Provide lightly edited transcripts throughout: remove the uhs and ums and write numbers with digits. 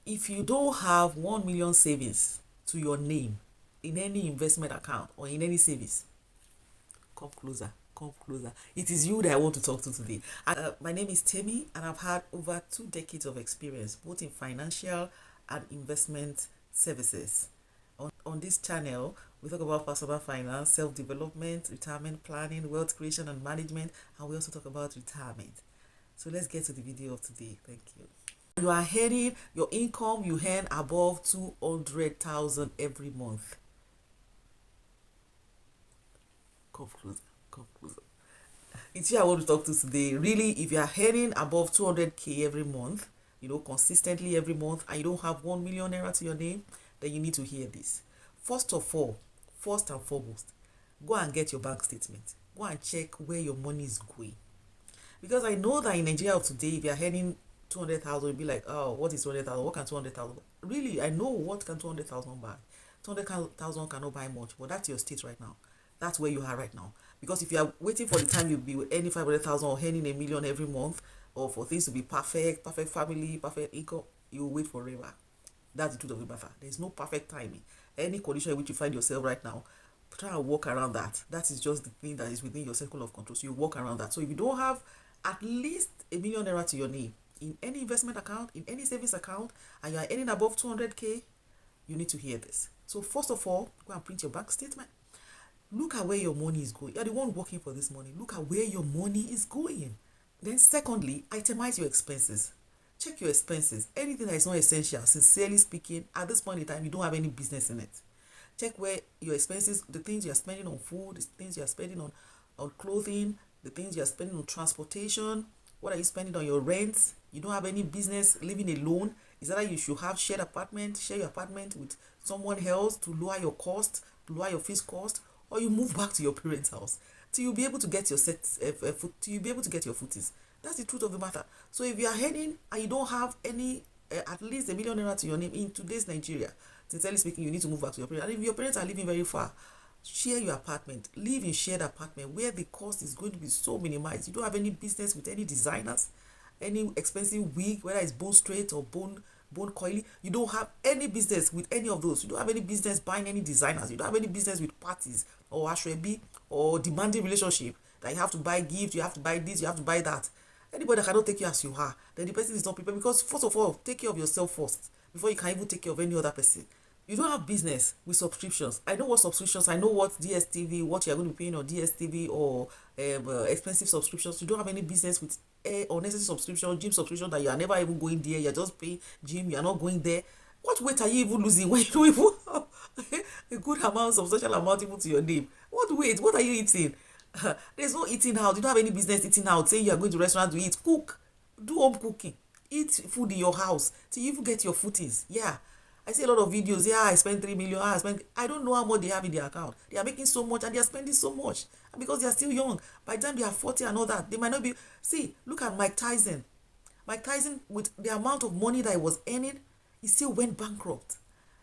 If you don't have 1 million savings to your name in any investment account or in any savings, come closer, come closer. It is you that I want to talk to today. My name is Temi, and I've had over 2 decades of experience both in financial and investment services. On this channel, we talk about personal finance, self-development, retirement planning, wealth creation and management, and we also talk about retirement. So let's get to the video of today. Thank you. You are earning your income, you earn above 200,000 every month. Come closer, come closer. It's you I want to talk to today. Really, if you are earning above 200K every month, consistently every month, and you don't have 1 million naira to your name, then you need to hear this. First of all, first and foremost, go and get your bank statement. Go and check where your money is going. Because I know that in Nigeria of today, if you are earning 200,000, you'll be like, oh, what is 200,000? What can 200,000? Really, I know what can 200,000 buy. 200,000 cannot buy much, but that's your state right now. That's where you are right now. Because if you are waiting for the time you'll be earning 500,000 or earning 1 million every month, or for things to be perfect, perfect family, perfect income, you will wait forever. That's the truth of the matter. There's no perfect timing. Any condition in which you find yourself right now, try and walk around that. That is just the thing that is within your circle of control. So you walk around that. So if you don't have at least 1 million naira to your name in any investment account, in any savings account, and you are earning above 200K, you need to hear this. So first of all, go and print your bank statement. Look at where your money is going. You're the one working for this money. Look at where your money is going. Then secondly, itemize your expenses. Check your expenses. Anything that is not essential, sincerely speaking, at this point in time, you don't have any business in it. Check where your expenses, the things you're spending on food, the things you're spending on clothing, the things you're spending on transportation. What are you spending on your rent? You don't have any business living alone. Is that you should have shared apartment, share your apartment with someone else to lower your cost, to lower your fixed cost, or you move back to your parents' house till you be able to get your till you be able to get your footies. That's the truth of the matter. So if you are heading and you don't have any at least 1 million naira to your name in today's Nigeria, sincerely speaking, you need to move back to your parents. And if your parents are living very far, share your apartment. Live in shared apartment where the cost is going to be so minimized. You don't have any business with any designers, any expensive wig, whether it's bone straight or bone coily. You don't have any business with any of those. You don't have any business buying any designers. You don't have any business with parties or ashrebi or demanding relationship that you have to buy gifts, you have to buy this, you have to buy that. Anybody that cannot take you as you are, then the person is not prepared. Because first of all, take care of yourself first before you can even take care of any other person. You don't have business with subscriptions. I know what subscriptions, I know what DSTV, what you're going to be paying on DSTV or expensive subscriptions. You don't have any business with unnecessary subscription, gym subscription that you are never even going there. You're just paying gym, you're not going there. What weight are you even losing when you don't even have a good amount, substantial amount even to your name? What weight? What are you eating? There's no eating out. You don't have any business eating out. Say you are going to restaurant to eat. Cook. Do home cooking. Eat food in your house till you even get your footings. Yeah. I see a lot of videos. Yeah, I spent 3 million. I don't know how much they have in their account. They are making so much and they are spending so much. And because they are still young, by the time they are 40 and all that, they might not be. See, look at Mike Tyson. Mike Tyson, with the amount of money that he was earning, he still went bankrupt.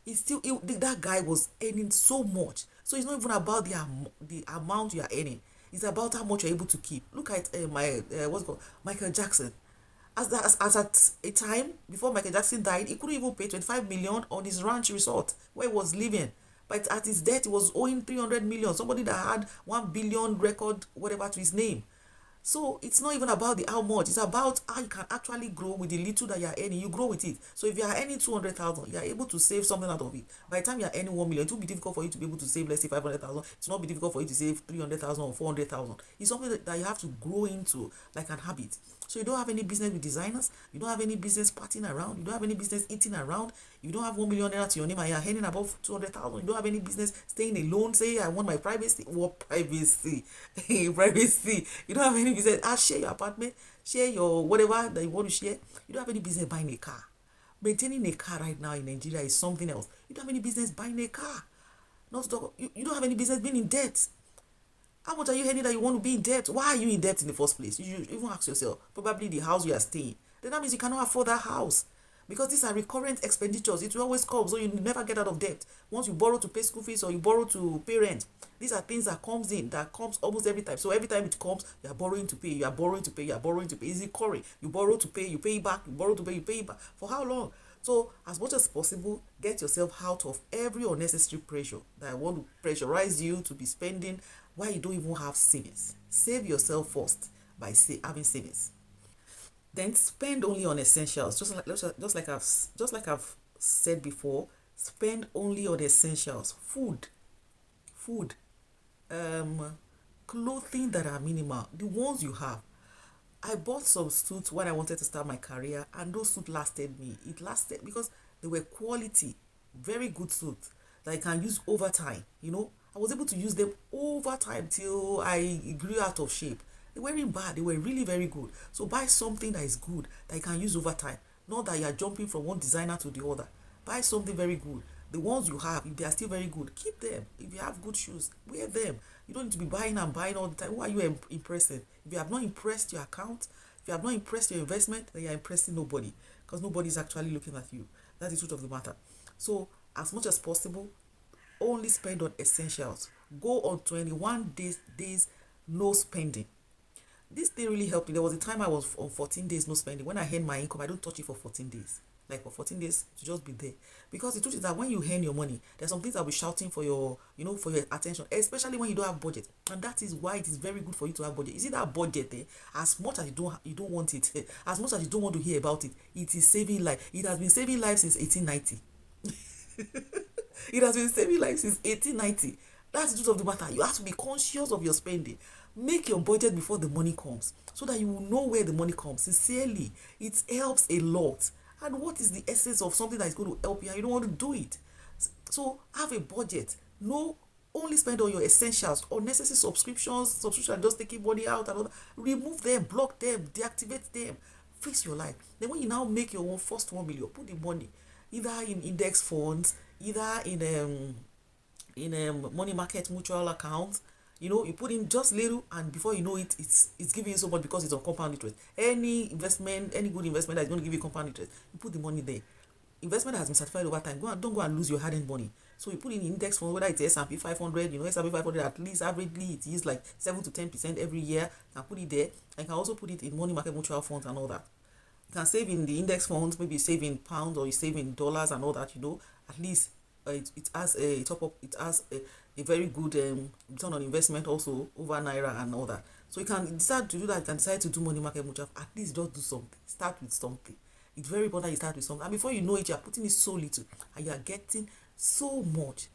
That guy was earning so much. So it's not even about the amount you are earning. It's about how much you're able to keep. Look at Michael Jackson. As at a time before Michael Jackson died, he couldn't even pay 25 million on his ranch resort where he was living. But at his death, he was owing 300 million. Somebody that had 1 billion record, whatever, to his name. So it's not even about the how much. It's about how you can actually grow with the little that you are earning. You grow with it. So if you are earning 200,000, you are able to save something out of it. By the time you are earning 1 million, it will be difficult for you to be able to save, let's say, 500,000. It's not be difficult for you to save 300,000 or 400,000. It's something that you have to grow into like an habit. So you don't have any business with designers. You don't have any business partying around. You don't have any business eating around. You don't have 1 million naira to your name and you are earning above 200,000. You don't have any business staying alone. Say, I want my privacy. What privacy? Privacy. You don't have any business. Share your apartment. Share your whatever that you want to share. You don't have any business buying a car. Maintaining a car right now in Nigeria is something else. You don't have any business buying a car. Not to talk, you don't have any business being in debt. How much are you earning that you want to be in debt? Why are you in debt in the first place? You should even ask yourself. Probably the house you are staying. Then that means you cannot afford that house. Because these are recurrent expenditures. It will always come, so you never get out of debt. Once you borrow to pay school fees or you borrow to pay rent, these are things that comes almost every time. So every time it comes, you are borrowing to pay, you are borrowing to pay. It's recurring. You borrow to pay, you pay it back, you borrow to pay, you pay it back. For how long? So as much as possible, get yourself out of every unnecessary pressure that want to pressurize you to be spending while you don't even have savings. Save yourself first by having savings. Then spend only on essentials. Just like I've said before, spend only on essentials. Food, um, clothing that are minimal, the ones you have. I bought some suits when I wanted to start my career, and those suits lasted me. It lasted because they were quality, very good suits that I can use over time. I was able to use them over time till I grew out of shape. They weren't bad, they were really very good. So buy something that is good that you can use over time, not that you are jumping from one designer to the other. Buy something very good. The ones you have, if they are still very good, keep them. If you have good shoes, wear them. You don't need to be buying and buying all the time. Who are you impressing? If you have not impressed your account, if you have not impressed your investment, then you are impressing nobody, because nobody is actually looking at you. That's the truth of the matter. So as much as possible, only spend on essentials. Go on 21 days no spending. This thing really helped me. There was a time I was on 14 days no spending. When I earn my income, I don't touch it for 14 days. Like for 14 days to just be there. Because the truth is that when you earn your money, there's some things I'll be shouting for your, for your attention, especially when you don't have budget. And that is why it is very good for you to have budget. Is it that budget there? As much as you don't want it, as much as you don't want to hear about it, it is saving life. It has been saving life since 1890. It has been saving life since 1890. That's the truth of the matter. You have to be conscious of your spending. Make your budget before the money comes, so that you will know where the money comes. Sincerely, it helps a lot. And what is the essence of something that is going to help you and you don't want to do it? So have a budget. No, only spend on your essentials. Unnecessary subscriptions just taking money out and all that. Remove them, block them, deactivate them. Fix your life. Then when you now make your own first 1 million, put the money either in index funds, either in money market mutual accounts. You put in just little, and before you know it, it's giving you so much, because it's on compound interest. Any investment, any good investment that is going to give you compound interest, you put the money there. Investment that has been certified over time. Don't go and lose your hard-earned money. So you put in index fund, whether it's S&P 500, S&P 500 at least averagely it is like 7 to 10% every year. You can put it there. And you can also put it in money market mutual funds and all that. You can save in the index funds, maybe save in pounds or you save in dollars and all that. At least it has a top up. It has a very good return on investment also over naira and all that. So you can decide to do that. You can decide to do money market mutual. At least just do something. Start with something. It's very important you start with something. And before you know it, you are putting it so little, and you are getting so much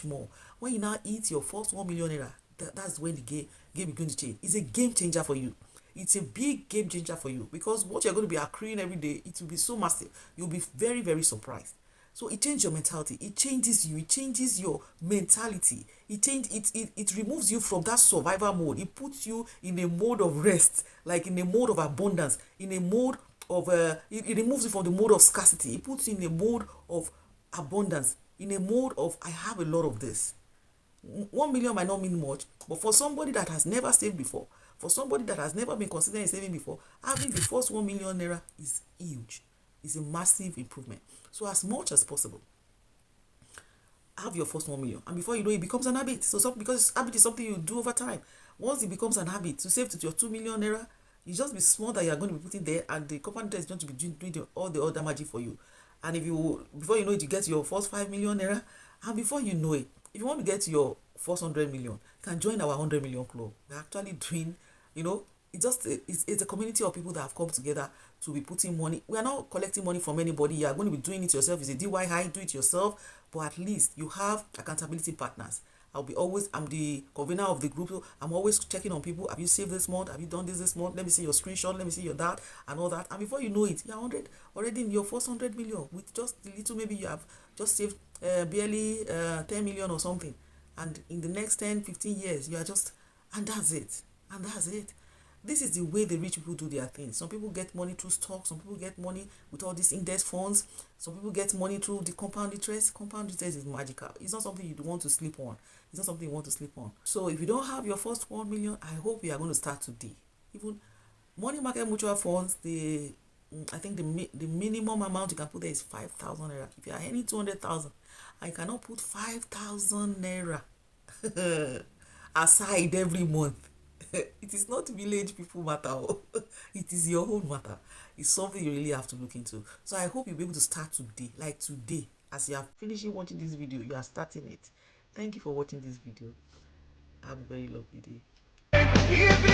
more. When you now eat your first 1 million naira, that's when the game is going to change. It's a game changer for you. It's a big game changer for you, because what you're going to be accruing every day, it will be so massive. You'll be very, very surprised. So it changes your mentality. It changes you. It changes your mentality. It removes you from that survival mode. It puts you in a mode of rest, like in a mode of abundance, in a mode of it removes you from the mode of scarcity. It puts you in a mode of abundance, in a mode of I have a lot of this. 1 million might not mean much, but for somebody that has never saved before, for somebody that has never been considering saving before, having the first 1 million naira is huge. It's a massive improvement. So as much as possible, have your first 1 million, and before you know it becomes an habit. Because habit is something you do over time. Once it becomes an habit to save to your 2 million naira, you just be small that you are going to be putting there, and the company is going to be doing all the other magic for you. And before you know it, you get your first 5 million naira, and before you know it, if you want to get to your first 100 million, you can join our 100 million club. We're actually doing, it's a community of people that have come together to be putting money. We are not collecting money from anybody. You are going to be doing it yourself. It's a DIY, do it yourself, but at least you have accountability partners. I'm the convener of the group. So I'm always checking on people. Have you saved this month? Have you done this month? Let me see your screenshot. Let me see your that and all that. And before you know it, you're already in your first 100 million with just the little. Maybe you have just saved barely 10 million or something. And in the next 10, 15 years, you are and that's it. And that's it. This is the way the rich people do their things. Some people get money through stocks. Some people get money with all these index funds. Some people get money through the compound interest. Compound interest is magical. It's not something you want to sleep on. It's not something you want to sleep on. So if you don't have your first 1 million, I hope you are going to start today. Even money market mutual funds, I think the minimum amount you can put there is 5,000 naira. If you are earning 200,000, I cannot put 5,000 naira aside every month. It is not village people matter. It is your own matter. It's something you really have to look into. So I hope you'll be able to start today. Like today, as you are finishing watching this video, you are starting it. Thank you for watching this video. Have a very lovely day.